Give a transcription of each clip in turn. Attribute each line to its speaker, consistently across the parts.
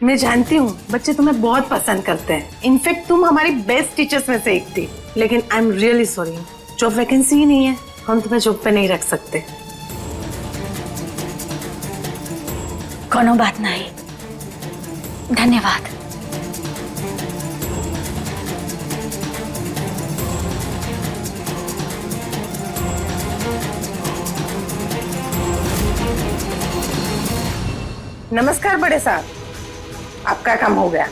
Speaker 1: मैं जानती हूँ बच्चे तुम्हें बहुत पसंद करते हैं। इनफैक्ट तुम हमारी बेस्ट टीचर्स में से एक थी। लेकिन I am really sorry, job vacancy ही नहीं है, हम तुम्हें जॉब पे नहीं रख सकते।
Speaker 2: कोनो बात नहीं, धन्यवाद।
Speaker 1: नमस्कार बड़े साहब, आपका काम हो गया।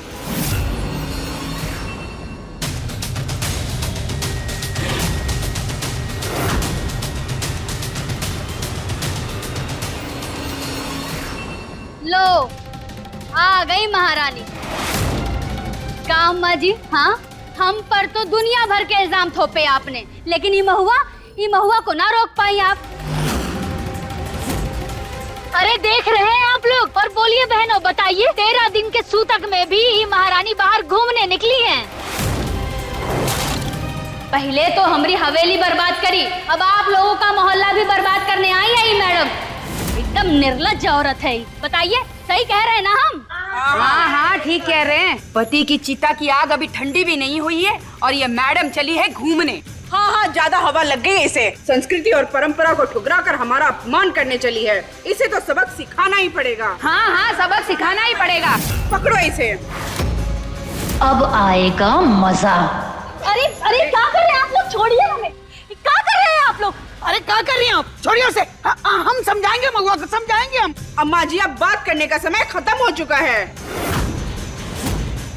Speaker 2: लो आ गई महारानी। का अम्मा जी? हाँ, हम पर तो दुनिया भर के इल्जाम थोपे आपने, लेकिन ये महुआ को ना रोक पाई आप। अरे देख रहे हैं आप लोग। और बोलिए बहनों, बताइए 13 दिन के सूतक में भी ये महारानी बाहर घूमने निकली हैं। पहले तो हमारी हवेली बर्बाद करी, अब आप लोगों का मोहल्ला भी बर्बाद करने आई है ये मैडम। एकदम निर्लज्ज औरत है। बताइए, सही कह रहे हैं ना हम?
Speaker 3: हाँ हाँ ठीक कह रहे हैं। पति की चिता की आग अभी ठंडी भी नहीं हुई है और ये मैडम चली है घूमने।
Speaker 4: हाँ हाँ, ज्यादा हवा लग गई इसे। संस्कृति और परंपरा को ठुकरा कर हमारा अपमान करने चली है। इसे तो सबक सिखाना ही पड़ेगा।
Speaker 3: हाँ हाँ, सबक सिखाना ही पड़ेगा।
Speaker 4: पकड़ो इसे।
Speaker 5: अब आएगा मजा।
Speaker 2: अरे अरे क्या कर रहे हैं आप लोग? छोड़िए हमें। क्या कर रहे हैं आप लोग?
Speaker 6: अरे क्या कर रही हैं आप? छोड़िए उसे। हम समझाएंगे महुआ को, समझाएंगे हम।
Speaker 4: अम्मा जी, अब बात करने का समय खत्म हो चुका है।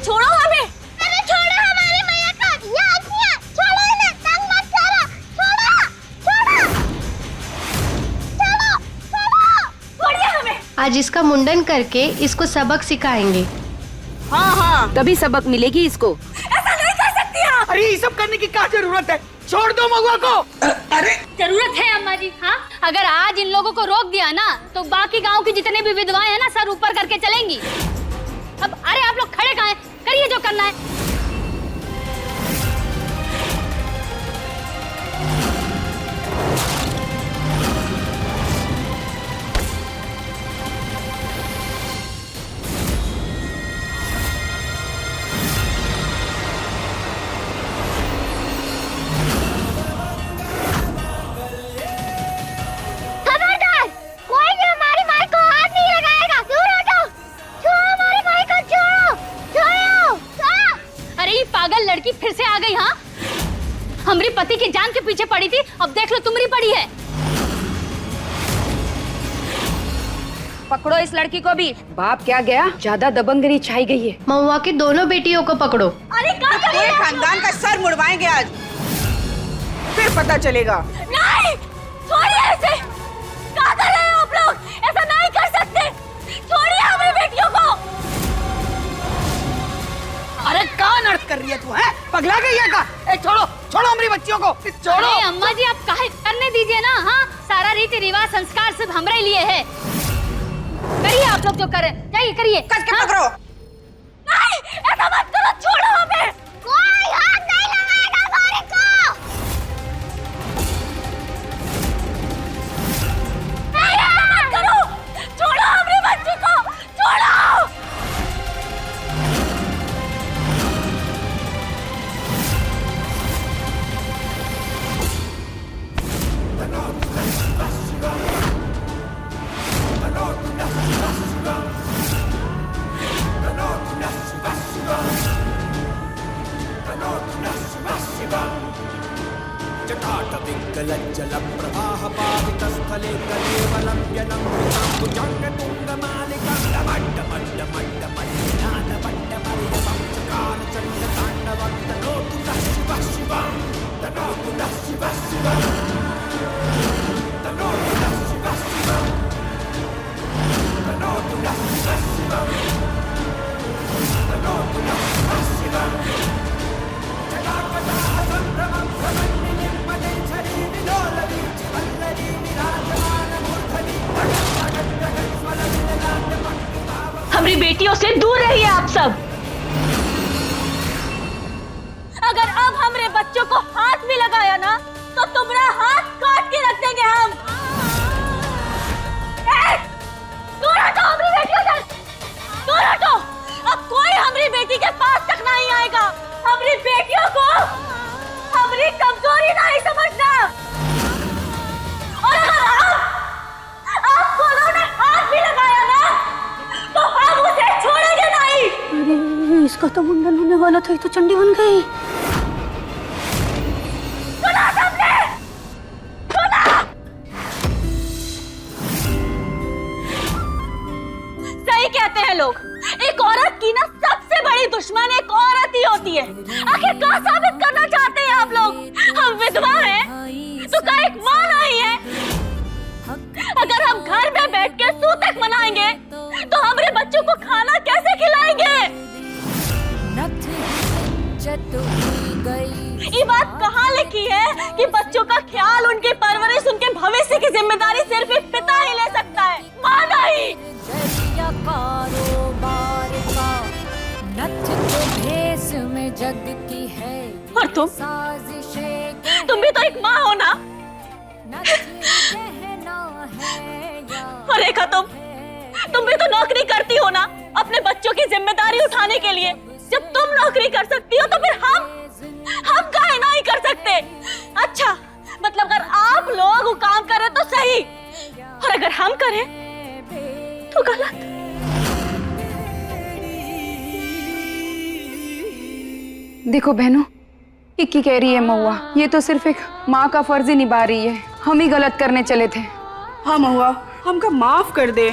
Speaker 2: छोड़ो हमें। अरे छोड़ो हमारी मैया को। ये आदमी है, छोड़ो इन्हें, तंग मत करो। छोड़ो छोड़ो छोड़ो छोड़ो, छोड़िए हमें।
Speaker 5: आज इसका मुंडन करके इसको सबक सिखाएंगे।
Speaker 3: हाँ हाँ, तभी सबक मिलेगी इसको।
Speaker 2: ऐसा नहीं कर सकती आप।
Speaker 6: अरे ये सब करने की क्या जरूरत है? छोड़ दो महुआ को। अरे
Speaker 2: जरूरत है अम्मा जी। हाँ, अगर आज इन लोगों को रोक दिया ना तो बाकी गांव की जितने भी विधवाएं हैं ना, सर ऊपर करके चलेंगी। अब अरे आप लोग खड़े कहाँ हैं? करिए जो करना है। खबरदार, कोई भी हमारी माई को हाथ नहीं लगाएगा। दूर हटो। छोड़ो हमारी माई को, छोड़ो छोड़ो छोड़ो। अरे ये पागल लड़की फिर से आ गई। हाँ, हमारी पति की जान के पीछे पड़ी थी, अब देख लो तुम्हारी पड़ी है।
Speaker 3: पकड़ो इस लड़की को भी। बाप क्या गया, ज्यादा दबंगगिरी छाई गई है।
Speaker 5: महुआ की दोनों बेटियों को पकड़ो।
Speaker 2: अरे क्या कर रहे
Speaker 4: पूरे
Speaker 2: हैं आप
Speaker 4: खानदान का सर मुड़वाएंगे आज, फिर पता चलेगा।
Speaker 2: लोग? नहीं, छोड़िए इसे। क्या कर रहे हैं आप लोग? ऐसा नहीं कर सकते। छोड़िए हमारी बेटियों को।
Speaker 6: अरे क्या नर्स कर रही है तू? है पगला गई है का? ए छोड़ो छोड़ो हमारी बच्चियों को, छोड़ो।
Speaker 2: अरे अम्मा जी, आप काहे करने दीजिए ना। हाँ, सारा रीति रिवाज संस्कार सिर्फ हमारे लिए है। करिए आप लोग जो कर रहे हैं, जाइए करिए।
Speaker 4: कस के
Speaker 2: हाँ?
Speaker 4: पकड़ो।
Speaker 2: नहीं, ऐसा मत करो, छोड़ो हमें। कोई हाथ नहीं लगाएगा हमारे को। नहीं, ऐसा मत करो। छोड़ो हमारे बच्चे को, छोड़ो।
Speaker 7: जटाटविङ्गलज्जलप्रवाहपावितस्थले कलेवलं जलम्बुजाङ्गतुङ्गमालिकाण्डमण्डमण्डमल्लिनादमण्डमरियवंशकारचण्डताण्डवं तनोतु नः शिवः शिवं, तनोतु नः शिवः शिवं, तनोतु नः शिवः शिवं, तनोतु नः शिवः शिवं, तनोतु नः शिवः शिवं। जटापटाः सम्भ्रमं भ्रमण्डिनीं पदे शरीरिलोलवीचि वल्लरी विराजमानमूर्धनि
Speaker 2: हमारी बेटियों से दूर रहिए आप सब। अगर अब हमारे बच्चों को हाथ भी लगाया ना तो तुम्हारा हाथ काट के रख देंगे हम। दूर हटो हमारी बेटियों से, दूर हटो। बच्चों को हमारी कमजोरी नहीं समझना। और अगर आपको उन्होंने हाथ भी लगाया ना तो हम उसे छोड़ेंगे नहीं।
Speaker 8: अरे इसका तो मुंडन होने वाला था, ये तो चंडी बन गई।
Speaker 2: सुना सबने? सुना? सही कहते हैं लोग, एक औरत की ना सबसे बड़ी दुश्मन एक औरत ही होती है। आखिर क्या साबित करना चाहते हैं आप लोग? हम विधवा हैं तो क्या एक मां नहीं है? अगर हम घर में बैठ के सूतक मनाएंगे तो हमारे बच्चों को खाना कैसे खिलाएंगे? ये बात कहाँ लिखी है कि बच्चों का ख्याल, उनकी परवरिश, उनके भविष्य की जिम्मेदारी सिर्फ एक पिता ही ले सकता है, मां नहीं।
Speaker 9: जग की है
Speaker 2: और तुम भी तो एक माँ हो ना? और रेखा तुम भी तो नौकरी करती हो ना अपने बच्चों की जिम्मेदारी उठाने के लिए। जब तुम नौकरी कर सकती हो तो फिर हम काहे नहीं कर सकते? अच्छा, मतलब अगर आप लोग वो काम करें तो सही, और अगर हम करें तो गलत।
Speaker 3: देखो बहनों, इक्की कह रही है महुआ, ये तो सिर्फ एक माँ का फर्ज ही निभा रही है। हम ही गलत करने चले थे।
Speaker 4: हाँ महुआ, हमको माफ कर दे।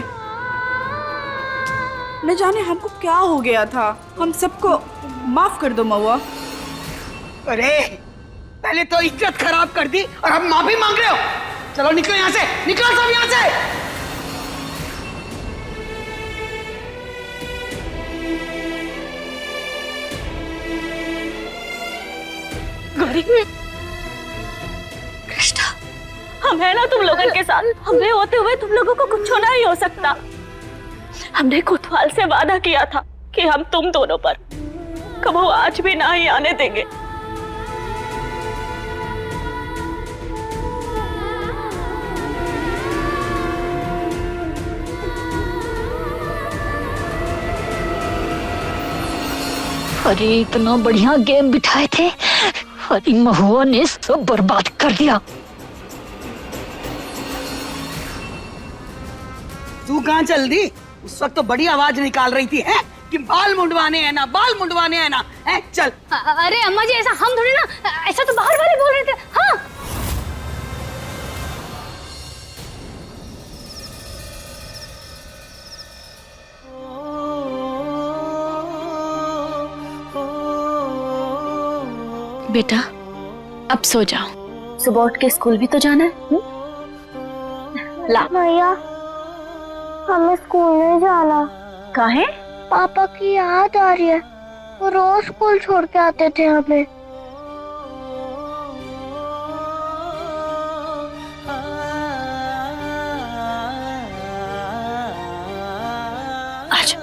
Speaker 4: न जाने हमको क्या हो गया था, हम सबको माफ कर दो महुआ।
Speaker 6: अरे पहले तो इज्जत खराब कर दी और अब माफी मांग रहे हो। चलो निकलो यहाँ से, निकलो सब यहाँ से।
Speaker 2: गौरी, कृष्णा, हम है ना तुम लोगों के साथ। हमने होते हुए तुम लोगों को कुछ नहीं हो सकता। हमने कोतवाल से वादा किया था कि हम तुम दोनों पर कबो आज भी ना ही आने देंगे।
Speaker 9: अरे इतना बढ़िया गेम बिठाए थे, अरे महुआ ने सब बर्बाद कर दिया।
Speaker 6: तू कहाँ चल दी? उस वक्त तो बड़ी आवाज निकाल रही थी है कि बाल मुंडवाने हैं ना, बाल मुंडवाने हैं ना, है? चल।
Speaker 2: अरे अम्मा जी, ऐसा हम थोड़ी ना, ऐसा तो बाहर वाले बोल रहे थे। हाँ,
Speaker 10: बेटा अब सो जाओ, सुबह उठ के स्कूल भी तो जाना है। ला
Speaker 2: भैया, हमें स्कूल नहीं जाना।
Speaker 10: काहे?
Speaker 2: पापा की याद आ रही है, वो रोज स्कूल छोड़ के आते थे हमें।
Speaker 10: आज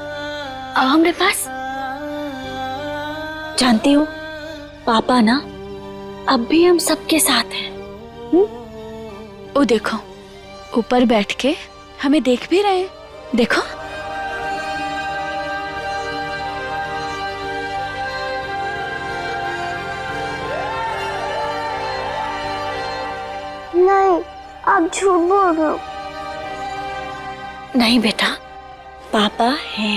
Speaker 10: आओ हमारे पास। जानती हो पापा ना अब भी हम सबके साथ हैं। ओ देखो, ऊपर बैठ के हमें देख भी रहे हैं। देखो,
Speaker 2: नहीं, आप झूठ बोल रहे हो।
Speaker 10: नहीं बेटा, पापा है।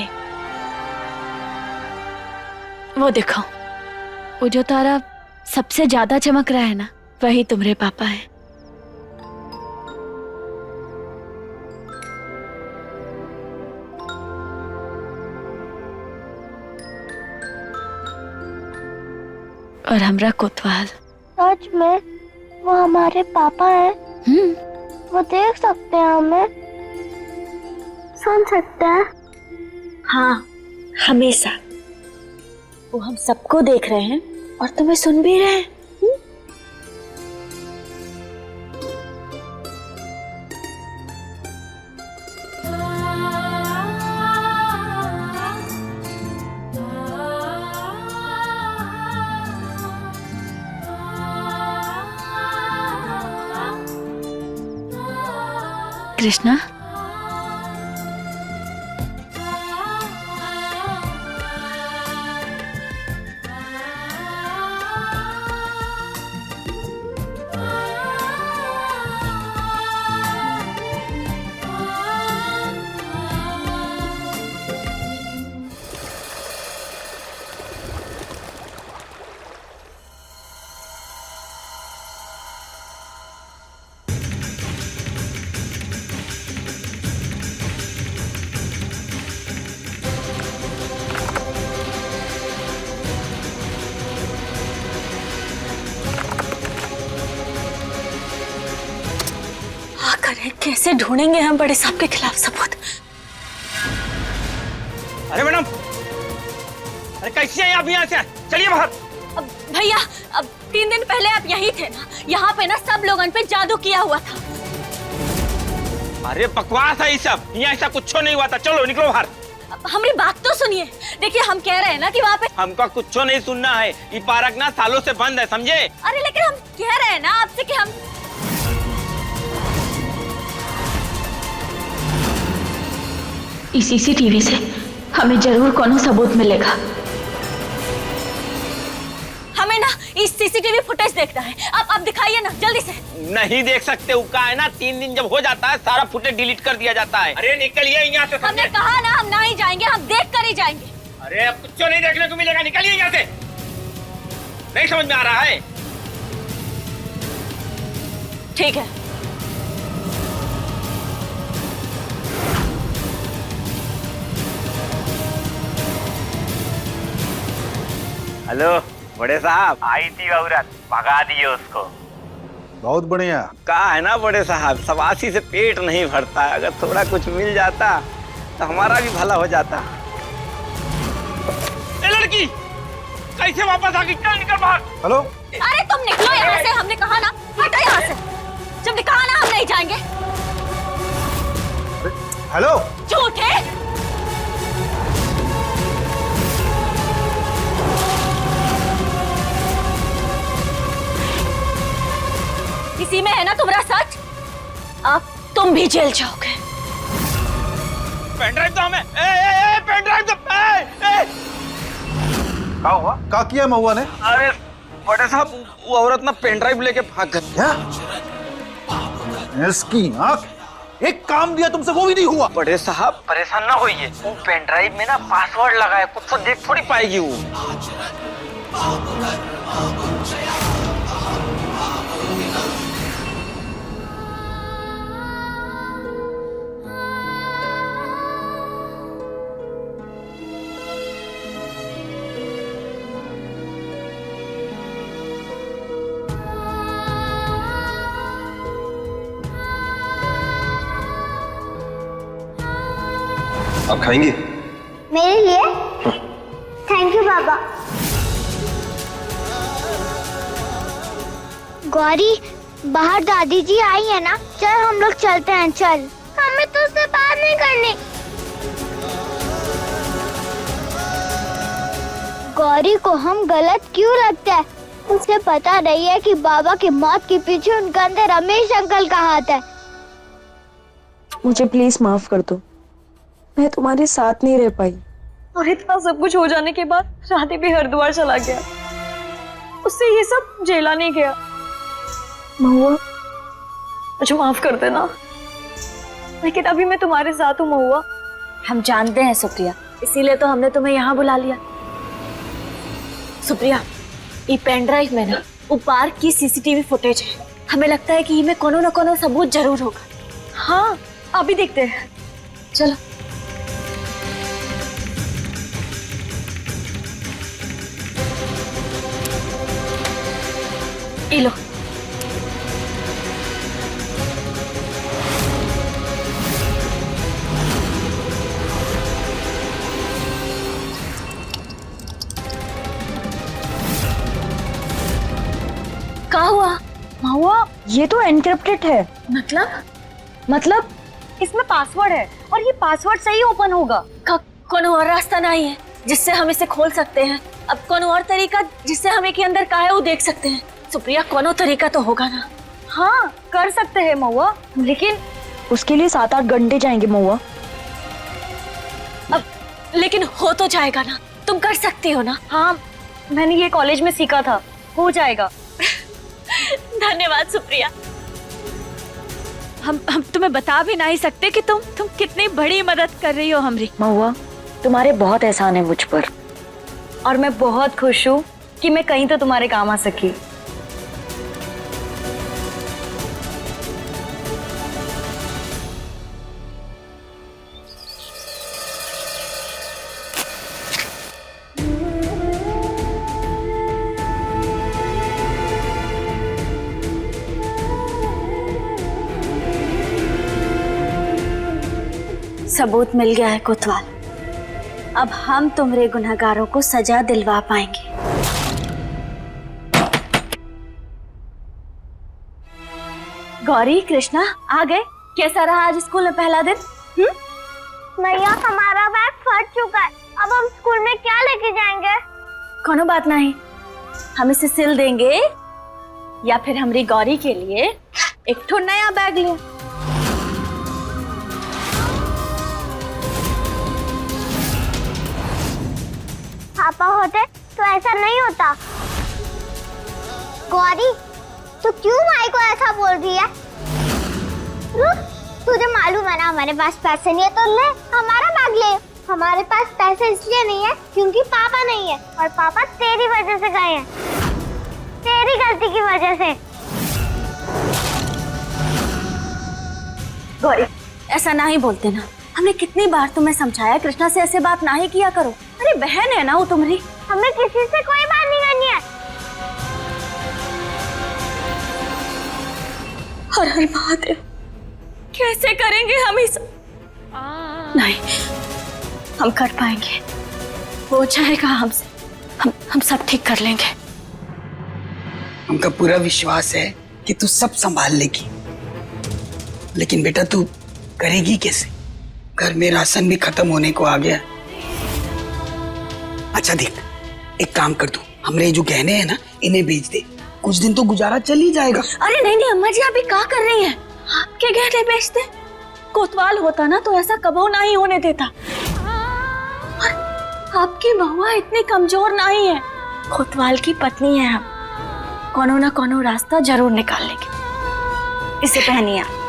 Speaker 10: वो देखो, वो जो तारा सबसे ज्यादा चमक रहा है ना, वही तुम्हारे पापा है। और हमरा कोतवाल।
Speaker 2: सच में वो हमारे पापा हैं? वो देख सकते हैं हमें, सुन सकते हैं?
Speaker 10: हाँ, हमेशा। वो हम सबको देख रहे हैं और तुम्हें सुन भी रहे हैं। कृष्णा, अरे कैसे ढूंढेंगे हम बड़े साहब के खिलाफ सबूत?
Speaker 11: अरे मैडम, अरे कैसे हैं आप यहाँ से? चलिए बाहर।
Speaker 10: अब भैया, अब 3 दिन पहले आप यही थे ना? यहाँ पे ना सब लोगों पे जादू किया हुआ था।
Speaker 11: अरे बकवास है ये सब, यहाँ ऐसा कुछ नहीं हुआ था। चलो निकलो बाहर।
Speaker 10: हमारी बात तो सुनिए। देखिए हम कह रहे हैं ना कि वहाँ पे
Speaker 11: हमका कुछ नहीं सुनना है। ये पार्क ना सालों से बंद है, समझे?
Speaker 10: अरे लेकिन हम कह रहे हैं ना आपसे कि हम
Speaker 9: इस सीसीटीवी से हमें जरूर कोनो सबूत मिलेगा।
Speaker 10: हमें ना इस सीसीटीवी फुटेज देखना है। आप दिखाइए ना जल्दी से।
Speaker 11: नहीं देख सकते, उसका है ना 3 दिन जब हो जाता है सारा फुटेज डिलीट कर दिया जाता है। अरे निकलिए यहाँ से।
Speaker 10: हमने कहा ना हम नहीं जाएंगे, हम देख कर ही जाएंगे।
Speaker 11: अरे अब कुछ नहीं देखने को मिलेगा, निकलिए यहाँ से। नहीं समझ में आ रहा है?
Speaker 10: ठीक है।
Speaker 11: हेलो बड़े साहब, आई थी औरत, भगा दिए उसको।
Speaker 12: बहुत बढ़िया।
Speaker 11: कहा है ना बड़े साहब, सवासी से पेट नहीं भरता है। अगर थोड़ा कुछ मिल जाता तो हमारा भी भला हो जाता। ए लड़की, कैसे वापस आ गई? चल निकल बाहर।
Speaker 12: हेलो,
Speaker 10: अरे तुम निकलो यहाँ से, हमने कहा ना हटो यहाँ से। जब ने कहा ना हम नहीं जाएंगे।
Speaker 12: हेलो,
Speaker 10: झूठे। इसी में है ना तुम्हारा सच। अब तुम भी जेल जाओगे।
Speaker 11: पेन ड्राइव तो हमें। पेन ड्राइव तो क्या हुआ?
Speaker 12: क्या किया महुआ ने?
Speaker 11: अरे बड़े साहब, वो औरत ना पेन ड्राइव लेके भाग गई।
Speaker 12: क्या? इसकी आंख, एक काम दिया तुमसे वो भी नहीं हुआ।
Speaker 11: बड़े साहब परेशान ना होइए, वो पेन ड्राइव में ना पासवर्ड लगा है, कुछ तो देख थोड़ी पाएगी वो।
Speaker 12: आप खाएंगे?
Speaker 2: मेरे लिए? थैंक यू बाबा। गौरी, बाहर दादी जी आई है ना? चल हम लोग चलते हैं। चल, हमें तो उससे बात नहीं करनी। गौरी को हम गलत क्यों लगता है? उसे पता नहीं है कि बाबा की मौत के पीछे उन गंदे रमेश अंकल का हाथ है।
Speaker 13: मुझे प्लीज माफ कर दो, मैं तुम्हारे साथ नहीं रह पाई।
Speaker 5: और इतना सब कुछ हो जाने के बाद राधे भी हरिद्वार चला गया। उससे ये सब झेला नहीं गया। महुआ, मुझे माफ कर देना, लेकिन अभी मैं तुम्हारे साथ हूँ महुआ।
Speaker 10: हम जानते हैं सुप्रिया, इसीलिए तो हमने तुम्हें यहाँ बुला लिया। सुप्रिया, ये पेन ड्राइव में ना वो पार्क की सीसीटीवी फुटेज है। हमें लगता है कि इनमें कोनो न कोनो सबूत जरूर होगा।
Speaker 5: हाँ, अभी देखते हैं।
Speaker 10: चलो। ये लो। क्या हुआ?
Speaker 5: महुआ, ये तो एनक्रिप्टेड है।
Speaker 10: मतलब
Speaker 5: इसमें पासवर्ड है और ये पासवर्ड से ही ओपन होगा।
Speaker 10: कोनो और रास्ता नहीं है जिससे हम इसे खोल सकते हैं? अब कोनो और तरीका जिससे हम एक अंदर का है वो देख सकते हैं? सुप्रिया, कोनो तरीका तो होगा ना?
Speaker 5: हाँ, कर सकते हैं महुआ, लेकिन उसके लिए 7-8 घंटे जाएंगे महुआ।
Speaker 10: अब लेकिन हो तो जाएगा ना? तुम कर सकती हो ना?
Speaker 5: हाँ, मैंने ये कॉलेज में सीखा था, हो जाएगा।
Speaker 10: धन्यवाद सुप्रिया। हम तुम्हें बता भी नहीं सकते कि तुम कितनी बड़ी मदद कर रही हो हमारी।
Speaker 5: महुआ, तुम्हारे बहुत एहसान है मुझ पर, और मैं बहुत खुश हूँ कि मैं कहीं तो तुम्हारे काम आ सकी।
Speaker 10: सबूत मिल गया है कोतवाल। अब हम तुम्हारे गुनहगारों को सजा दिलवा पाएंगे। गौरी, कृष्णा आ गए। कैसा रहा आज स्कूल में पहला दिन?
Speaker 2: भैया हमारा बैग फट चुका है, अब हम स्कूल में क्या लेके जाएंगे?
Speaker 10: कोनो बात नहीं, हम इसे सिल देंगे या फिर हमारी गौरी के लिए एक ठो नया बैग ले।
Speaker 2: पापा होते तो ऐसा नहीं होता। गौरी, तू क्यों माई को ऐसा बोल रही है? रुक, तुझे मालूम है ना हमारे पास पैसे नहीं है, तो ले हमारा बैग ले। हमारे पास पैसे इसलिए नहीं है क्योंकि पापा नहीं है, और पापा तेरी वजह से गए हैं, तेरी गलती की वजह से।
Speaker 10: गौरी, ऐसा ना ही बोलते ना। हमने कितनी बार तुम्हें समझाया कृष्णा से ऐसे बात ना ही किया करो। अरे बहन है ना वो तुम्हारी।
Speaker 2: हमें किसी से कोई बात नहीं करनी है।
Speaker 10: हर हर महादेव, कैसे करेंगे हम इस? नहीं, हम कर पाएंगे, हो जाएगा हमसे। हम सब ठीक कर लेंगे।
Speaker 6: हमका पूरा विश्वास है कि तू सब संभाल लेगी, लेकिन बेटा तू करेगी कैसे? घर में राशन भी खत्म होने को आ गया। अच्छा देख, एक काम कर, तू हमरे जो गहने हैं ना इन्हें बेच दे, कुछ दिन तो गुजारा चल ही जाएगा।
Speaker 10: अरे नहीं नहीं अम्मा जी, अभी क्या कर रही हैं? आपके गहने बेचते? कोतवाल होता ना तो ऐसा कबो ना ही होने देता। और आपकी महुआ इतनी कमजोर नहीं है। कोतवाल की पत्नी है हम, कोनो ना कोनो रास्ता जरूर निकाल लेंगे। इसे पहनिए आप।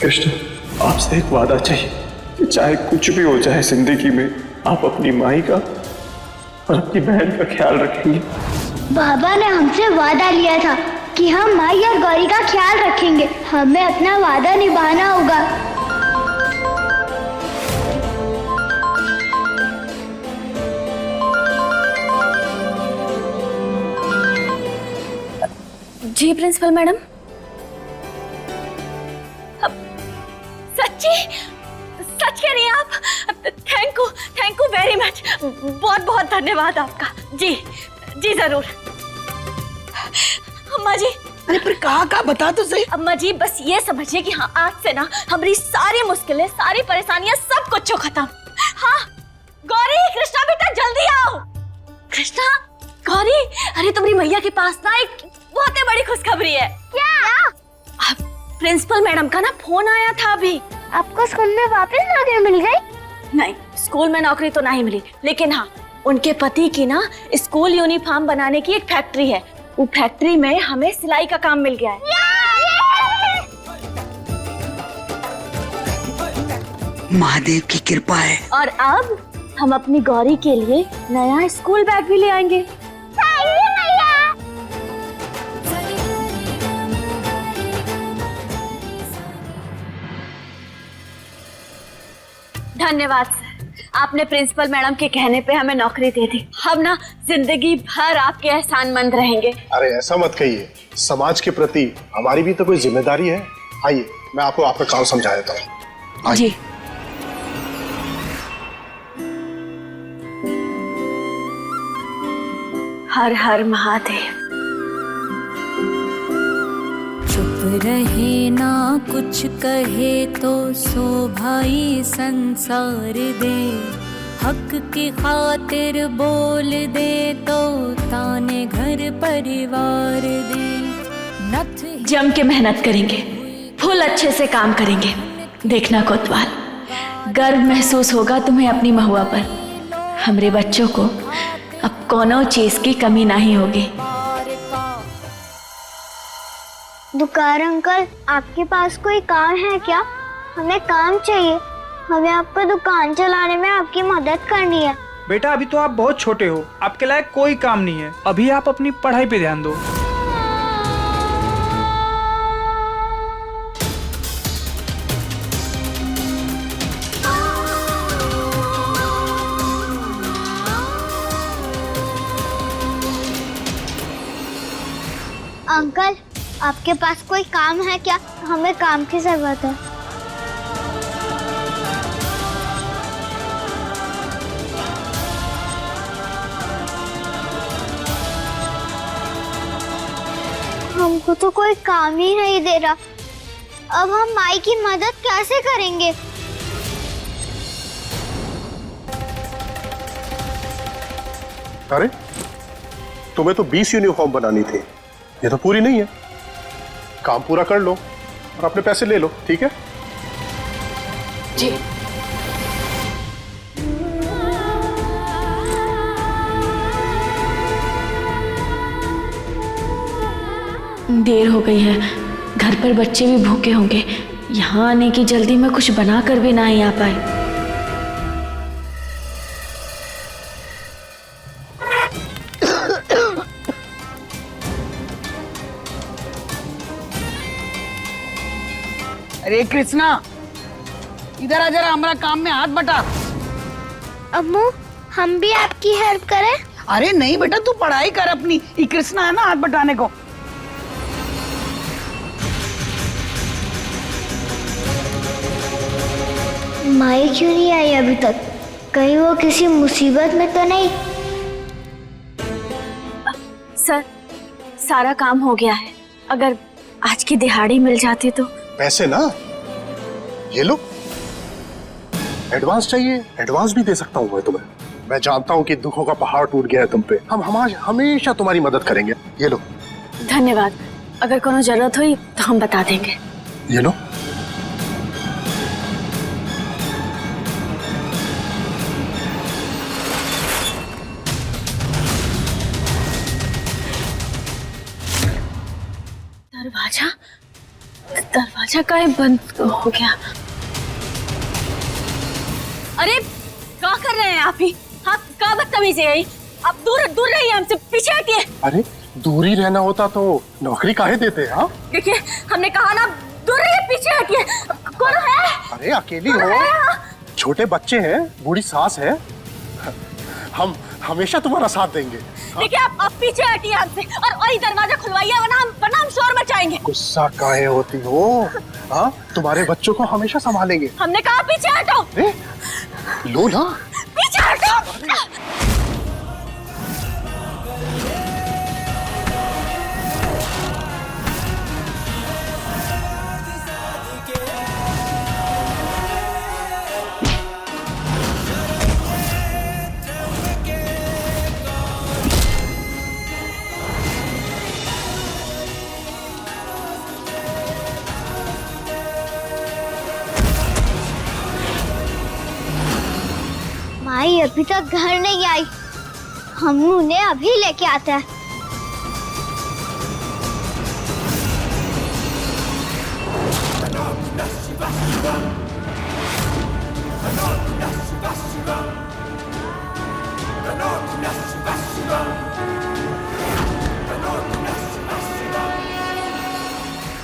Speaker 14: कृष्ण, आपसे एक वादा चाहिए कि चाहे कुछ भी हो जाए जिंदगी में, आप अपनी माई का और अपनी बहन का ख्याल रखेंगे।
Speaker 2: बाबा ने हमसे वादा लिया था कि हम माई और गौरी का ख्याल रखेंगे। हमें अपना वादा निभाना होगा।
Speaker 10: जी प्रिंसिपल मैडम। सच्ची सच कह रही हैं आप? Thank you very much. बहुत बहुत धन्यवाद आपका। जी जी जरूर। अम्मा जी।
Speaker 6: अरे पर कहा बता तो सही।
Speaker 10: अम्मा जी बस ये समझिए कि हाँ, आज से ना हमारी सारी मुश्किलें, सारी परेशानियां सब कुछ खत्म। हाँ गौरी, कृष्णा बेटा जल्दी आओ। कृष्णा, गौरी, अरे तुम्हारी मैया के पास ना एक बहुत ही बड़ी खुशखबरी है। क्या? प्रिंसिपल मैडम का ना फोन आया था अभी।
Speaker 2: आपको स्कूल में वापस नौकरी मिल गई?
Speaker 10: नहीं, स्कूल में नौकरी तो नहीं मिली, लेकिन हाँ उनके पति की ना स्कूल यूनिफॉर्म बनाने की एक फैक्ट्री है। वो फैक्ट्री में हमें सिलाई का काम मिल गया है।
Speaker 6: महादेव की कृपा है।
Speaker 10: और अब हम अपनी गौरी के लिए नया स्कूल बैग भी ले आएंगे। धन्यवाद सर, आपने प्रिंसिपल मैडम के कहने पे हमें नौकरी दे दी। हम ना जिंदगी भर आपके एहसानमंद रहेंगे।
Speaker 12: अरे ऐसा मत कहिए, समाज के प्रति हमारी भी तो कोई जिम्मेदारी है। आइए मैं आपको आपका काम समझा देता हूँ।
Speaker 10: जी। हर हर महादेव।
Speaker 15: चुप रहे ना कुछ कहे तो सो भाई संसार दे, हक की खातिर बोल दे तो ताने घर परिवार दे। नथ
Speaker 10: जम के मेहनत करेंगे, फुल अच्छे से काम करेंगे। देखना कोतवाल, गर्व महसूस होगा तुम्हें अपनी महुआ पर। हमारे बच्चों को अब कोनो चीज की कमी नहीं होगी।
Speaker 2: दुकान अंकल, आपके पास कोई काम है क्या? हमें काम चाहिए। हमें आपको दुकान चलाने में आपकी मदद करनी है।
Speaker 16: बेटा अभी तो आप बहुत छोटे हो, आपके लायक कोई काम नहीं है। अभी आप अपनी पढ़ाई पे ध्यान दो।
Speaker 2: आपके पास कोई काम है क्या? हमें काम की जरूरत है। हमको तो कोई काम ही नहीं दे रहा। अब हम माई की मदद कैसे करेंगे?
Speaker 12: अरे तुम्हें तो 20 यूनिफॉर्म बनानी थी, ये तो पूरी नहीं है। काम पूरा कर लो और अपने पैसे ले लो, ठीक है?
Speaker 3: जी।
Speaker 10: देर हो गई है, घर पर बच्चे भी भूखे होंगे। यहाँ आने की जल्दी में कुछ बना कर भी ना ही आ पाए।
Speaker 6: अरे कृष्णा, इधर आ जरा, हमारा काम में हाथ बटा।
Speaker 2: अम्मू, हम भी आपकी हेल्प करें?
Speaker 6: अरे नहीं बेटा, तू पढ़ाई कर अपनी। ये कृष्णा है ना हाथ बटाने को।
Speaker 2: माई क्यों नहीं आई अभी तक? कहीं वो किसी मुसीबत में तो नहीं?
Speaker 10: सर, सारा काम हो गया है। अगर आज की दिहाड़ी मिल जाती तो।
Speaker 12: पैसे ना, ये लो। एडवांस चाहिए? एडवांस भी दे सकता हूँ मैं तुम्हें। मैं जानता हूँ कि दुखों का पहाड़ टूट गया है तुम पे। हम हमेशा तुम्हारी मदद करेंगे। ये लो।
Speaker 10: धन्यवाद। अगर कोनो जरूरत हुई तो हम बता देंगे।
Speaker 12: ये लो।
Speaker 10: दरवाजा काहे बंद हो गया? अरे क्या कर रहे हैं आप ही? हाँ, क्या बदतमीजी है? आप दूर दूर रहिए हमसे, पीछे हटिए।
Speaker 12: अरे दूरी रहना होता तो नौकरी काहे देते? हाँ
Speaker 10: देखिए, हमने कहा ना, दूर रहिए, पीछे हटिए। कौन है?
Speaker 12: अरे अकेली हो? छोटे बच्चे हैं, बूढ़ी सास है। हम हमेशा तुम्हारा साथ देंगे।
Speaker 10: देखिए, आप पीछे हटिए हमसे और दरवाजा खुलवाइए, वरना हम शोर मचाएंगे।
Speaker 12: गुस्सा काहे होती हो? हाँ, तुम्हारे बच्चों को हमेशा संभालेंगे।
Speaker 10: हमने कहा पीछे हटो।
Speaker 12: लो ना,
Speaker 10: पीछे हटो।
Speaker 2: माई अभी तक घर नहीं आई। हम उन्हें अभी लेके आते हैं।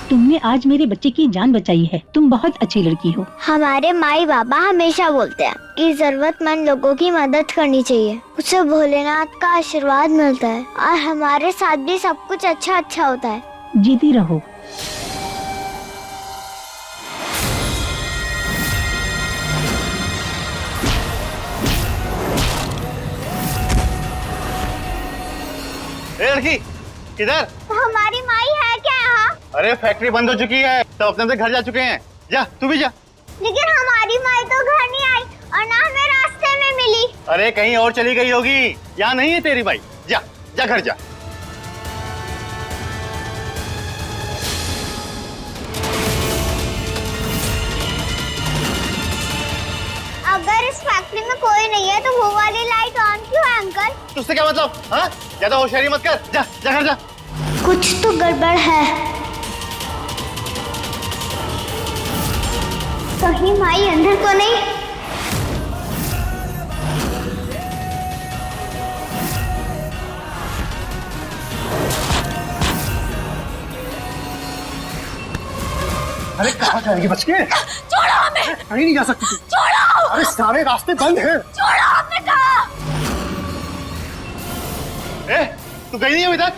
Speaker 8: तुमने आज मेरे बच्चे की जान बचाई है। तुम बहुत अच्छी लड़की हो।
Speaker 2: हमारे माई बाबा हमेशा बोलते हैं कि जरूरतमंद लोगों की मदद करनी चाहिए, उससे भोलेनाथ का आशीर्वाद मिलता है और हमारे साथ भी सब कुछ अच्छा होता है।
Speaker 8: जीती रहो।
Speaker 17: लड़की किधर?
Speaker 2: हमारी माई है क्या यहाँ?
Speaker 17: अरे फैक्ट्री बंद हो चुकी है, तो अपने से घर जा चुके हैं। जा, तू भी जा।
Speaker 2: लेकिन हमारी माई तो घर नहीं आई और ना हमें रास्ते में मिली।
Speaker 17: अरे कहीं और चली गई होगी, यहाँ नहीं है तेरी माई। जा जा, घर जा।
Speaker 2: अगर इस फैक्ट्री में कोई नहीं है तो वो वाली लाइट ऑन क्यों है अंकल?
Speaker 17: तुझसे क्या मतलब? हाँ, ज्यादा होशियारी मत कर। जा जा, घर जा।
Speaker 2: कुछ तो गड़बड़ है। कहीं माई अंदर तो नहीं?
Speaker 12: अरे कहाँ जाएगी बच के?
Speaker 10: छोड़ो हमें।
Speaker 12: कहीं नहीं जा सकती तू।
Speaker 10: छोड़ो।
Speaker 12: अरे सारे रास्ते बंद हैं।
Speaker 10: छोड़ो, हमने कहा।
Speaker 17: तू गई नहीं अभी तक?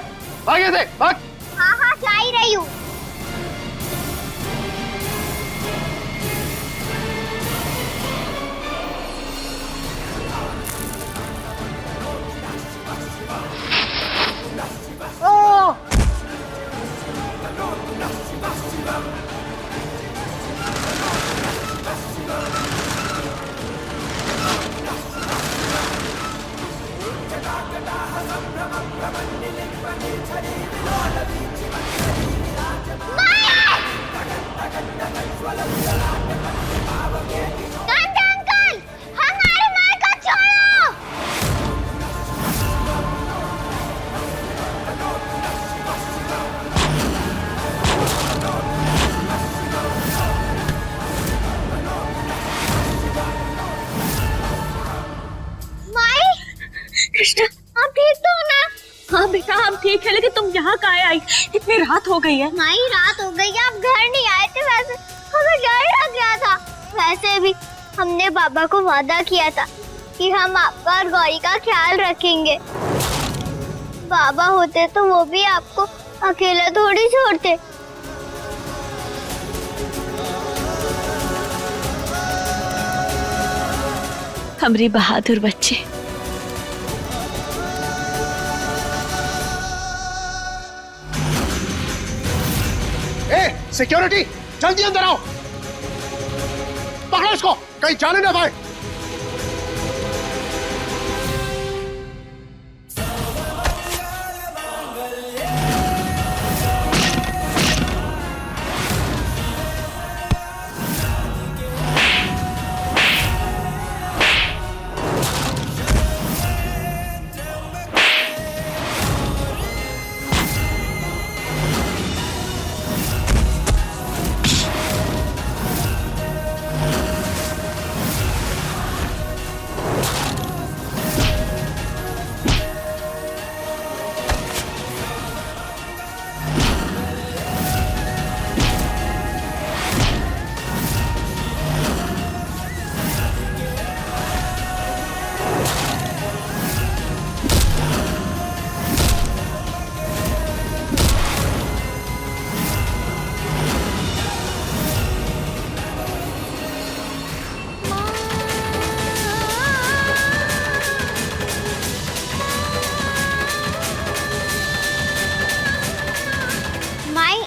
Speaker 17: भाग यहाँ से, भाग।
Speaker 2: हाँ हाँ ला ही रही हूँ।
Speaker 10: कृष्णा, आप ठीक तो हो ना? हाँ बेटा, हम ठीक है, लेकिन तुम यहाँ कहाँ आई? इतनी रात हो गई है।
Speaker 2: माई, रात हो गई, आप घर नहीं आए थे। वैसे हमें डर लग गया था। वैसे भी हमने बाबा को वादा किया था कि हम आपका और गौरी का ख्याल रखेंगे। बाबा होते तो वो भी आपको अकेला थोड़ी छोड़ते।
Speaker 10: हमारी बहादुर बच्चे।
Speaker 12: सिक्योरिटी, जल्दी अंदर आओ। पकड़ो इसको, कहीं जाने ना पाए।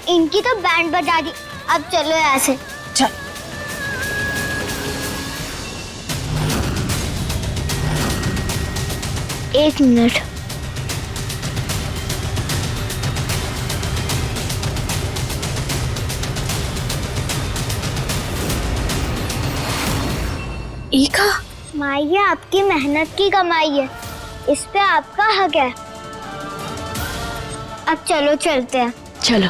Speaker 2: इनकी तो बैंड बजा दी। अब चलो यहाँ से।
Speaker 10: चल।
Speaker 2: एक मिनट।
Speaker 10: ईका,
Speaker 2: माँ, ये आपकी मेहनत की कमाई है, इस पे आपका हक है। अब चलो चलते हैं।
Speaker 10: चलो।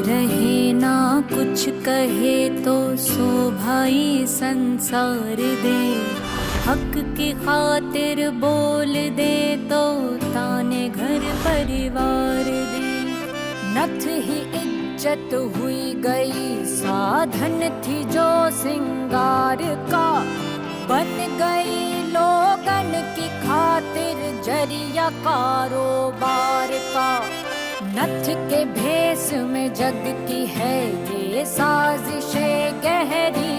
Speaker 15: रहे ना कुछ कहे तो सो भाई संसार दे, हक की खातिर बोल दे तो ताने घर परिवार दे। नथ ही इज्जत हुई गई, साधन थी जो सिंगार का, बन गई लोगन की खातिर जरिया कारोबार का। नथ के भेस में जग की है ये साजिशें गहरी,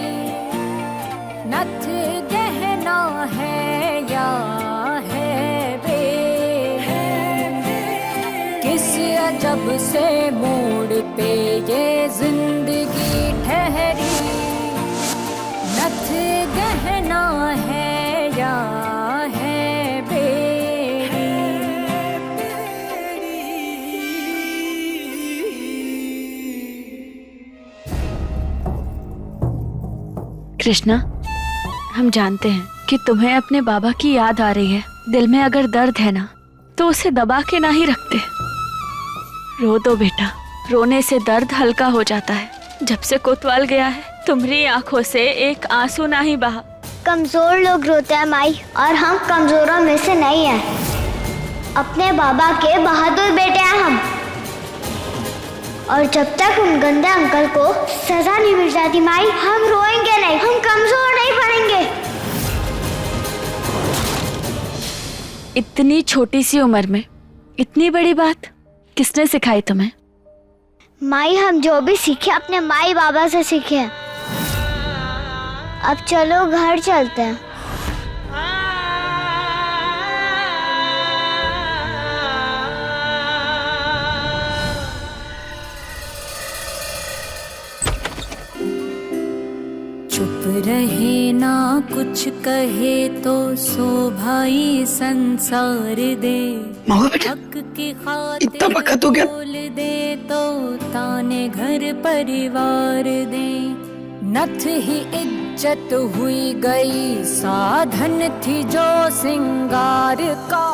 Speaker 15: नथ गहना है या है बे, किस अजब से मोड़ पे ये जिंदगी ठहरी, नथ गहना है या है बे।
Speaker 10: कृष्णा, हम जानते हैं कि तुम्हें अपने बाबा की याद आ रही है। दिल में अगर दर्द है ना तो उसे दबा के ना ही रखते। रो दो बेटा, रोने से दर्द हल्का हो जाता है। जब से कोतवाल गया है तुम्हारी आंखों से एक आंसू ना ही बहा।
Speaker 2: कमजोर लोग रोते हैं माई, और हम कमजोरों में से नहीं हैं। अपने बाबा के बहादुर बेटे हैं हम। और जब तक उन गंदे अंकल को सजा नहीं मिल जाती माई, हम रोएंगे नहीं, हम कमजोर नहीं पड़ेंगे।
Speaker 10: इतनी छोटी सी उम्र में इतनी बड़ी बात किसने सिखाई तुम्हें?
Speaker 2: माई, हम जो भी सीखे अपने माई बाबा से सीखे। अब चलो घर चलते हैं।
Speaker 15: चुप रहे ना कुछ कहे तो सो भाई संसार दे,
Speaker 6: महुआ बेटा,
Speaker 15: हक की खातिर
Speaker 6: इतना वक्त हो गया।
Speaker 15: बोल दे तो ताने घर परिवार दे, नथ ही इज्जत हुई गई साधन थी जो सिंगार का।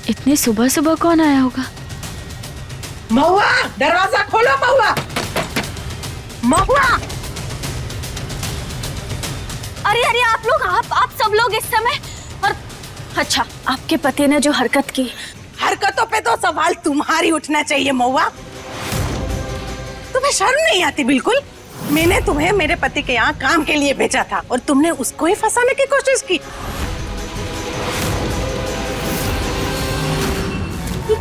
Speaker 10: इतनी सुबह सुबह कौन आया होगा?
Speaker 1: महुआ, दरवाजा खोलो महुआ। महुआ,
Speaker 10: अरे अरे आप लोग, आप सब लोग इस समय। और अच्छा, आपके पति ने जो हरकत की,
Speaker 1: हरकतों पे तो सवाल तुम्हारी उठना चाहिए महुआ। तुम्हें शर्म नहीं आती बिल्कुल? मैंने तुम्हें मेरे पति के यहाँ काम के लिए भेजा था और तुमने उसको ही फंसाने की कोशिश की।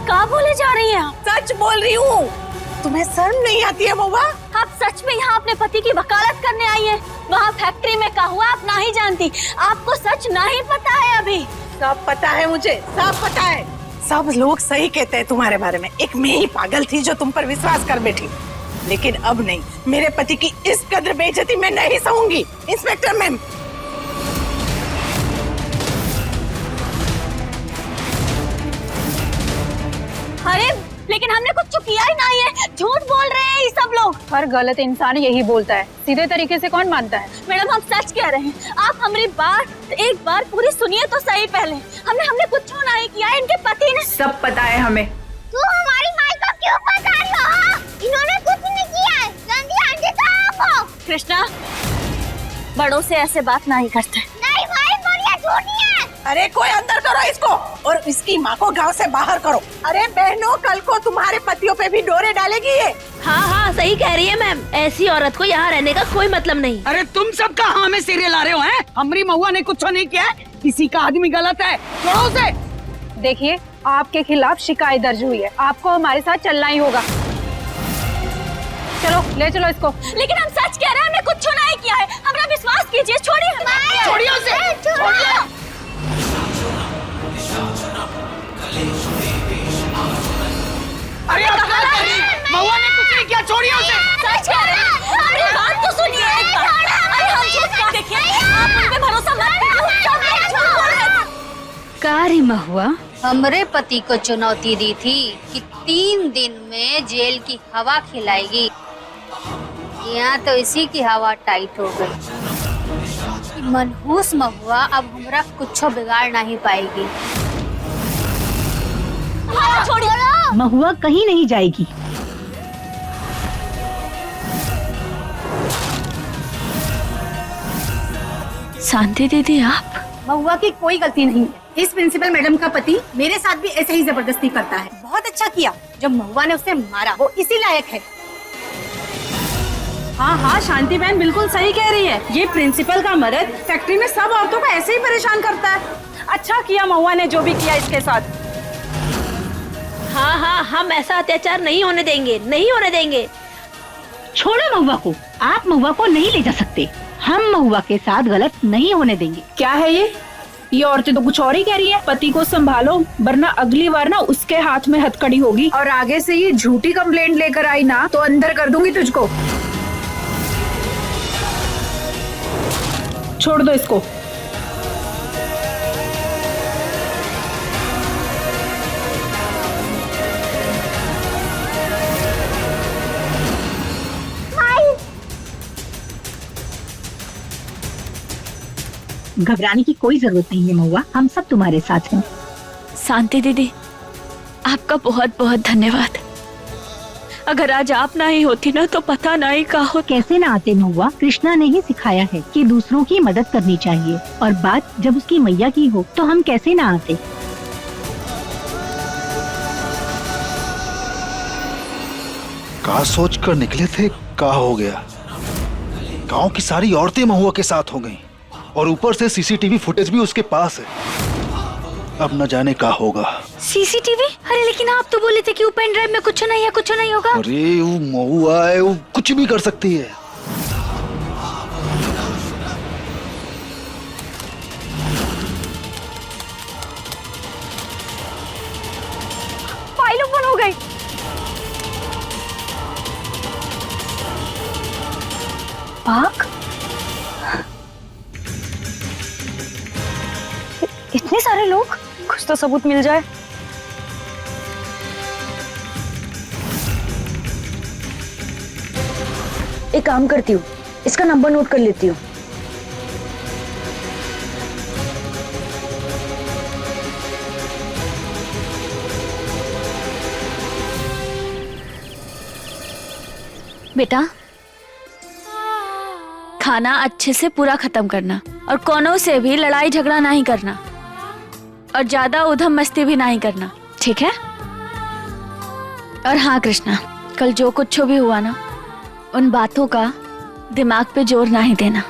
Speaker 10: क्या बोले जा रही हैं आप?
Speaker 1: सच बोल रही हूँ। तुम्हें शर्म नहीं आती है महुआ?
Speaker 10: आप सच में यहाँ अपने पति की वकालत करने आई हैं? वहाँ फैक्ट्री में क्या हुआ आप नहीं जानती? आपको सच नहीं पता है अभी?
Speaker 1: सब पता है मुझे, सब पता है। सब लोग सही कहते हैं तुम्हारे बारे में। एक मैं ही पागल थी जो तुम पर विश्वास कर बैठी, लेकिन अब नहीं। मेरे पति की इस कदर बेइज्जती मैं नहीं सहूंगी। इंस्पेक्टर मैम,
Speaker 10: अरे लेकिन हमने कुछ किया ही नहीं है, झूठ बोल रहे हैं ये सब लोग।
Speaker 3: हर गलत इंसान यही बोलता है, सीधे तरीके से कौन मानता है?
Speaker 10: मैडम हम सच कह रहे हैं, आप हमारी बात एक बार पूरी सुनिए तो सही। पहले हमने कुछ नहीं किया, इनके पति ने।
Speaker 3: सब पता है हमें।
Speaker 2: तू हमारी माई को क्यों बता रही हो? इन्होंने कुछ नहीं किया है। गंदी आंटी तो आप हो।
Speaker 10: कृष्णा, बड़ों से ऐसे बात नहीं करते।
Speaker 2: नहीं भाई, बोलिए झूठी है।
Speaker 1: अरे कोई अंदर करो इसको और इसकी माँ को गांव से बाहर करो। अरे बहनों, कल को तुम्हारे पतियों पे भी डोरे डालेगी ये।
Speaker 18: हाँ हाँ सही कह रही है मैम, ऐसी औरत को यहाँ रहने का कोई मतलब नहीं।
Speaker 6: अरे तुम सब कहाँ हमें सीरियल ला रहे हो हैं? हमारी महुआ ने कुछ नहीं किया है, किसी का आदमी गलत है, छोड़ो उसे।
Speaker 3: देखिए, आपके खिलाफ शिकायत दर्ज हुई है, आपको हमारे साथ चलना ही होगा। चलो ले चलो इसको।
Speaker 10: लेकिन हम सच कह रहे हैं, हमने कुछ नहीं किया है, हमारा विश्वास कीजिए। छोड़िए,
Speaker 1: छोड़िए उसे, छोड़िए।
Speaker 6: अरे महुआ ने कुछ नहीं किया, छोड़िए उसे।
Speaker 10: सच कह रहे हैं, हमारी बात तो सुनिए एक बार। अरे हम झूठ क्या, देखिए आप उन पे भरोसा मत कीजिए, सब लोग झूठ बोल रहे हैं।
Speaker 9: कारी महुआ हमरे पति को चुनौती दी थी कि 3 दिन में जेल की हवा खिलाएगी। यहाँ तो इसी की हवा टाइट हो गई। मनहूस महुआ अब हमरा कुछ बिगाड़ नहीं पाएगी।
Speaker 8: महुआ कहीं नहीं जाएगी।
Speaker 10: शांति दीदी, आप?
Speaker 3: महुआ की कोई गलती नहीं है। इस प्रिंसिपल मैडम का पति मेरे साथ भी ऐसे ही जबरदस्ती करता है। बहुत अच्छा किया जब महुआ ने उसे मारा, वो इसी लायक है।
Speaker 5: हाँ हाँ, शांति बहन बिल्कुल सही कह रही है। ये प्रिंसिपल का मर्द फैक्ट्री में सब औरतों को ऐसे ही परेशान करता है। अच्छा किया महुआ ने जो भी किया इसके साथ।
Speaker 18: हाँ हाँ, हम ऐसा अत्याचार नहीं होने देंगे, नहीं होने देंगे।
Speaker 8: छोड़ो महुआ को, आप महुआ को नहीं ले जा सकते। हम महुआ के साथ गलत नहीं होने देंगे।
Speaker 5: क्या है ये औरतें तो कुछ और ही कह रही है। पति को संभालो, वरना अगली बार ना उसके हाथ में हथकड़ी होगी।
Speaker 3: और आगे से ये झूठी कंप्लेंट लेकर आई ना तो अंदर कर दूंगी तुझको।
Speaker 5: छोड़ दो इसको।
Speaker 8: घबराने की कोई जरूरत नहीं है महुआ, हम सब तुम्हारे साथ हैं।
Speaker 10: शांति दीदी, आपका बहुत बहुत धन्यवाद।
Speaker 5: अगर आज आप ना ही होती ना तो पता नहीं का हो।
Speaker 8: कैसे ना आते महुआ, कृष्णा ने ही सिखाया है कि दूसरों की मदद करनी चाहिए, और बात जब उसकी मैया की हो तो हम कैसे ना आते।
Speaker 19: कहा सोच कर निकले थे, कहा हो गया। गांव की सारी औरतें महुआ के साथ हो गईं, और ऊपर से सीसीटीवी फुटेज भी उसके पास है। अब न जाने क्या होगा।
Speaker 9: सीसीटीवी? अरे लेकिन आप तो बोले थे कि वो पेन ड्राइव में कुछ नहीं है, कुछ नहीं होगा।
Speaker 19: अरे वो महुआ है, वो कुछ भी कर सकती है।
Speaker 5: फाइल ओपन हो गई। पाक? इतने सारे लोग, कुछ तो सबूत मिल जाए।
Speaker 13: एक काम करती हूँ, इसका नंबर नोट कर लेती हूँ।
Speaker 10: बेटा, खाना अच्छे से पूरा खत्म करना और कोनों से भी लड़ाई झगड़ा नहीं करना और ज्यादा उधम मस्ती भी नहीं करना, ठीक है? और हाँ कृष्णा, कल जो कुछ भी हुआ ना, उन बातों का दिमाग पे जोर नहीं देना।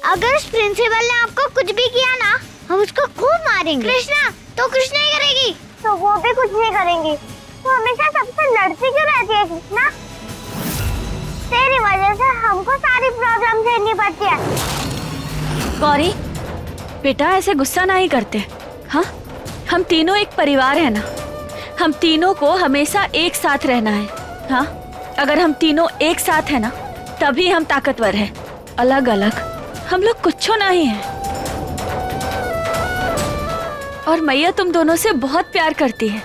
Speaker 2: अगर उस प्रिंसिपल ने आपको कुछ भी किया ना, हम उसको खूब मारेंगे। कृष्णा, तो कुछ नहीं करेगी? तो वो भी कुछ नहीं करेंगी। तो हमेशा सबसे लड़ती क्यों रहती है कृष्णा? तेरी वजह से हमको सारी प्रॉब्लम झेलनी पड़ती है।
Speaker 10: गौरी, बेटा ऐसे गुस्सा नहीं करते। हाँ, हम तीनों एक परिवार है ना, हम तीनों को हमेशा एक साथ रहना है। हाँ, अगर हम तीनों एक साथ है ना, तभी हम ताकतवर है। अलग अलग हम लोग कुछ नहीं है। और मैया तुम दोनों से बहुत प्यार करती है,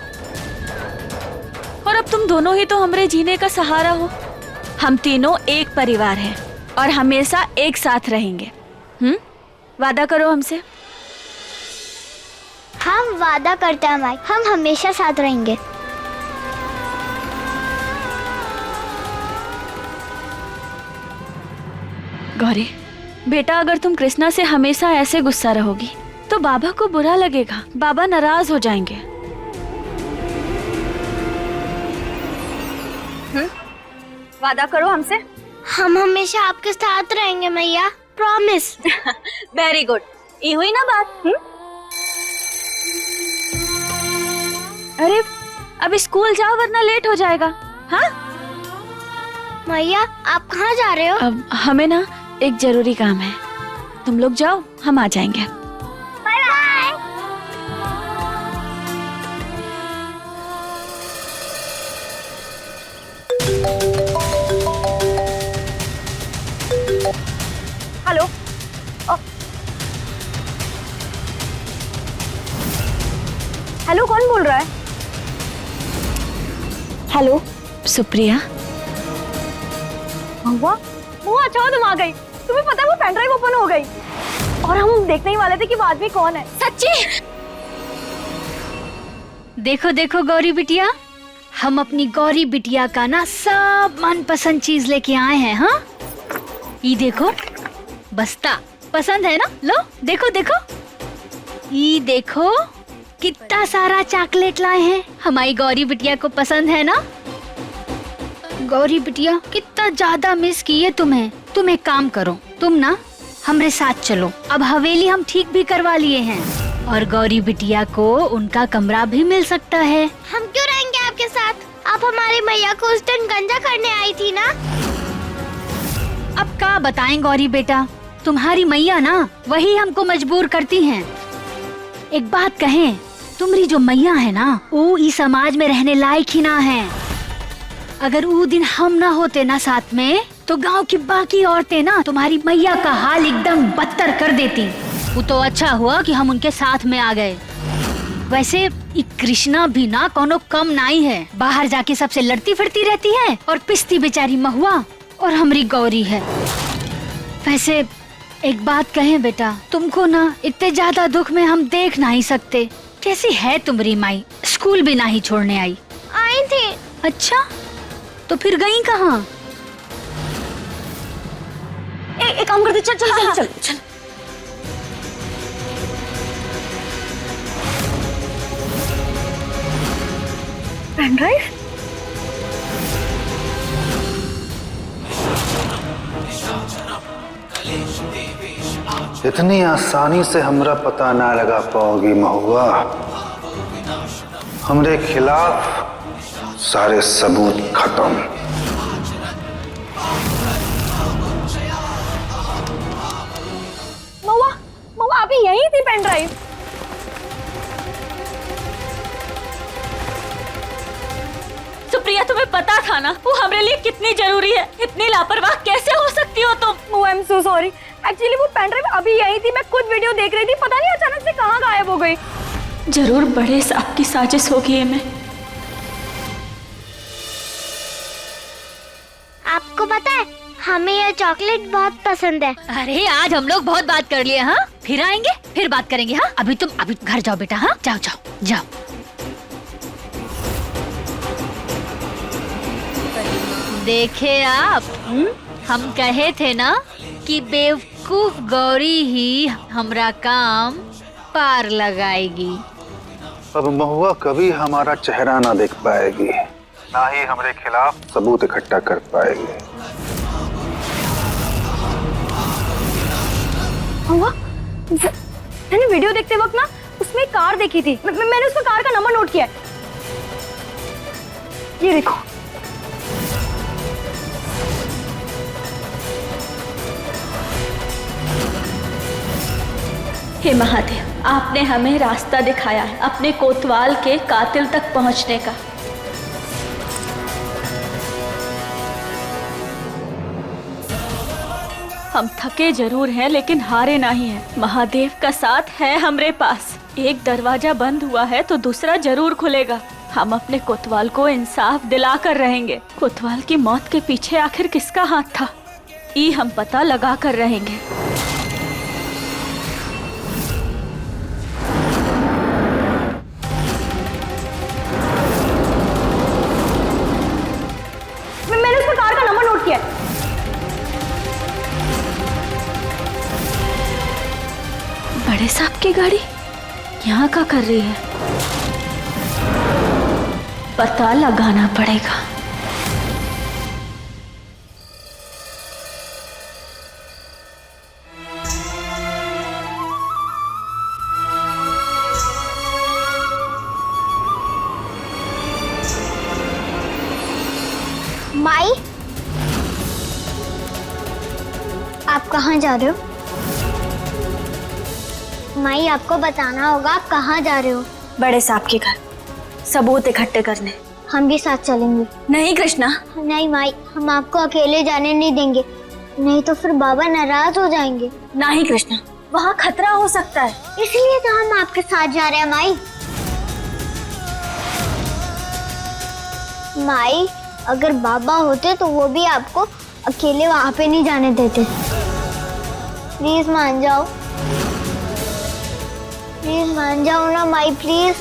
Speaker 10: और अब तुम दोनों ही तो हमारे जीने का सहारा हो। हम तीनों एक परिवार हैं और हमेशा एक साथ रहेंगे। वादा करो हमसे।
Speaker 2: हम वादा करते हैं माई, हम हमेशा साथ रहेंगे।
Speaker 10: गौरी बेटा, अगर तुम कृष्णा से हमेशा ऐसे गुस्सा रहोगी तो बाबा को बुरा लगेगा, बाबा नाराज हो जाएंगे।
Speaker 5: वादा करो हमसे।
Speaker 2: हम हमेशा आपके साथ रहेंगे मैया, प्रॉमिस।
Speaker 5: वेरी गुड, ये हुई ना बात।
Speaker 10: अरे अब स्कूल जाओ वरना लेट हो जाएगा। हाँ
Speaker 2: मैया, आप कहाँ जा रहे हो?
Speaker 10: अब हमें ना एक जरूरी काम है, तुम लोग जाओ, हम आ जाएंगे।
Speaker 2: Bye bye.
Speaker 5: हेलो, हेलो, कौन बोल रहा है?
Speaker 10: हेलो, सुप्रिया।
Speaker 5: महुआ, अच्छा हुआ तुम आ गई। तुम्हें पता है वो पेन ड्राइव ओपन हो गई और हम देखने ही वाले थे कि वो आदमी कौन है।
Speaker 9: सच्ची? देखो देखो गौरी बिटिया, हम अपनी गौरी बिटिया का ना सब मनपसंद चीज लेके आए हैं। हाँ, ये देखो बस्ता, पसंद है ना? लो देखो देखो, ये देखो कितना सारा चॉकलेट लाए हैं। हमारी गौरी बिटिया को पसंद है ना? गौरी बिटिया कितना ज्यादा मिस की है तुम्हें। तुम एक काम करो, तुम ना हमारे साथ चलो। अब हवेली हम ठीक भी करवा लिए हैं और गौरी बिटिया को उनका कमरा भी मिल सकता है।
Speaker 2: हम क्यों रहेंगे आपके साथ? आप हमारी मैया को उस दिन गंजा करने आई थी ना।
Speaker 9: अब क्या बताएं गौरी बेटा, तुम्हारी मैया ना वही हमको मजबूर करती हैं। एक बात कहें, तुम्हारी जो मैया है ना, वो इस समाज में रहने लायक ही ना है। अगर वो दिन हम ना होते ना साथ में, तो गांव की बाकी औरतें ना तुम्हारी मैया का हाल एकदम बदतर कर देती। वो तो अच्छा हुआ कि हम उनके साथ में आ गए। वैसे कृष्णा भी ना कोनो कम नहीं है, बाहर जाके सबसे लड़ती फिरती रहती है और पिसती बेचारी महुआ और हमारी गौरी है। वैसे एक बात कहें बेटा, तुमको ना इतने ज्यादा दुख में हम देख नहीं सकते। कैसी है तुम्हारी माई, स्कूल भी नहीं छोड़ने आई।
Speaker 2: आई थी।
Speaker 9: अच्छा, तो फिर गई कहाँ?
Speaker 10: एक काम करते, चल चल चल चल। Pen drive?
Speaker 19: इतनी आसानी से हमरा पता ना लगा पाओगी महुआ। हमरे खिलाफ सारे सबूत खत्म।
Speaker 10: महुआ, महुआ अभी यही थी पेन ड्राइव। सुप्रिया, तुम्हें पता था ना वो हमारे लिए कितनी जरूरी है। इतनी लापरवाह कैसे हो सकती हो तुम? I am so sorry. Actually वो पेन ड्राइव अभी यही थी, मैं खुद वीडियो देख रही थी, पता नहीं अचानक से कहाँ गायब हो गई। जरूर बड़े सांप की साजिश होगी ये में।
Speaker 2: आपको पता है हमें ये चॉकलेट बहुत पसंद है।
Speaker 9: अरे आज हम लोग बहुत बात कर लिए। हाँ, फिर आएंगे, फिर बात करेंगे। हाँ, अभी घर जाओ बेटा। हाँ, जाओ जाओ जाओ। देखे आप, हम कहे थे ना कि बेवकूफ गौरी ही हमरा काम पार लगाएगी।
Speaker 19: अब महुआ कभी हमारा चेहरा ना देख पाएगी, ना ही हमारे खिलाफ सबूत इकट्ठा कर पाएगी।
Speaker 10: महुआ, मैंने वीडियो देखते वक्त ना उसमें एक कार देखी थी। मैंने उसका कार का नंबर नोट किया है। ये देखो। हे महादेव, आपने हमें रास्ता दिखाया है अपने कोतवाल के कातिल तक पहुंचने का। हम थके जरूर हैं लेकिन हारे नहीं हैं। महादेव का साथ है हमारे पास। एक दरवाजा बंद हुआ है तो दूसरा जरूर खुलेगा। हम अपने कोतवाल को इंसाफ दिला कर रहेंगे। कोतवाल की मौत के पीछे आखिर किसका हाथ था, ये हम पता लगा कर रहेंगे। मैंने उसका कार का नंबर नोट किया है। बड़े साहब की गाड़ी यहाँ क्या कर रही है? पता लगाना पड़ेगा।
Speaker 2: माई, आप कहाँ जा रहे हो? माई, आपको बताना होगा आप कहाँ जा रहे हो।
Speaker 10: बड़े साहब के घर सबूत इकट्ठे करने।
Speaker 2: हम भी साथ चलेंगे।
Speaker 10: नहीं कृष्णा।
Speaker 2: नहीं माई, हम आपको अकेले जाने नहीं देंगे, नहीं तो फिर बाबा नाराज हो जाएंगे।
Speaker 10: नहीं कृष्णा, वहाँ खतरा हो सकता है,
Speaker 2: इसलिए तो हम आपके साथ जा रहे हैं। माई, माई, अगर बाबा होते तो वो भी आपको अकेले वहाँ पे नहीं जाने देते। प्लीज मान जाओ, प्लीज मान जाओ ना माई, प्लीज।